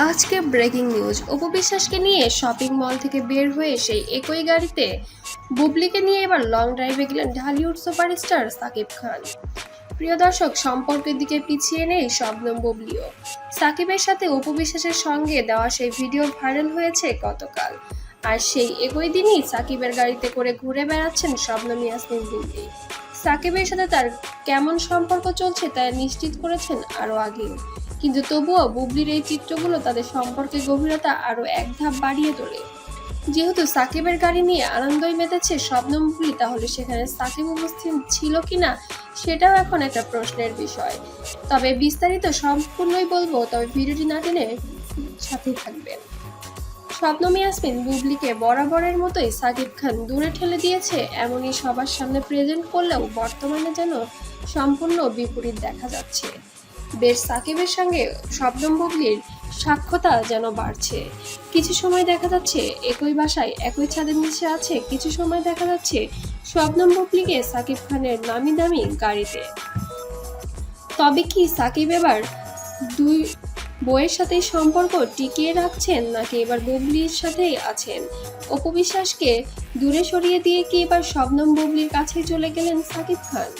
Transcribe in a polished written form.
আজকে breaking news, Apu বিশ্বাসকে নিয়ে শপিং মল থেকে বের হয়ে সেই একই গাড়িতে বুবলিকে নিয়ে এবার লং ড্রাইভে গেলেন ঢালিউড সুপারস্টার সাকিব খান। প্রিয় দর্শক, সম্পর্কের দিকে পিছিয়ে নেই শবনম বুবলিও। সাকিবের সাথে অপু বিশ্বাসের সঙ্গে দেওয়া সেই ভিডিও ভাইরাল হয়েছে গতকাল। আর সেই একই দিনই সাকিবের গাড়িতে করে ঘুরে বেড়াচ্ছেন শবনম ইয়াসমিন বুবলি। সাকিবের সাথে তার কেমন সম্পর্ক চলছে তা নিশ্চিত করেছেন আরও আগেও, কিন্তু তবুও বুবলির এই চিত্রগুলো তাদের সম্পর্কের গভীরতা আরও এক ধাপ বাড়িয়ে তোলে। যেহেতু সাকিবের গাড়ি নিয়ে আনন্দই মেতেছে শবনম বুবলি, তাহলে সেখানে সাকিব উপস্থিত ছিল কিনা সেটাও এখন একটা প্রশ্নের বিষয়। তবে বিস্তারিত সম্পূর্ণই বলবো, তবে ভিডিওটি না টেনে সাথেই থাকবেন। শবনম ইয়াসমিন বুবলিকে বরাবরের মতোই সাকিব খান দূরে ঠেলে দিয়েছে, এমনই সবার সামনে প্রেজেন্ট করলেও বর্তমানে যেন সম্পূর্ণ বিপরীত দেখা যাচ্ছে। বেশ সাকিবের সঙ্গে শবনম বুবলির সাক্ষতা যেন বাড়ছে। কিছু সময় দেখা যাচ্ছে একই বাসায় একই ছাদের নিচে আছে, কিছু সময় দেখা যাচ্ছে শবনম বুবলিকে সাকিব খানের নামি দামি গাড়িতে। তবে কি সাকিব এবার দুই বইয়ের সাথে সম্পর্ক টিকিয়ে রাখছেন, নাকি এবার বুবলির সাথেই আছেন? অপু বিশ্বাসকে দূরে সরিয়ে দিয়ে কি এবার শবনম বুবলির কাছেই চলে গেলেন সাকিব খান?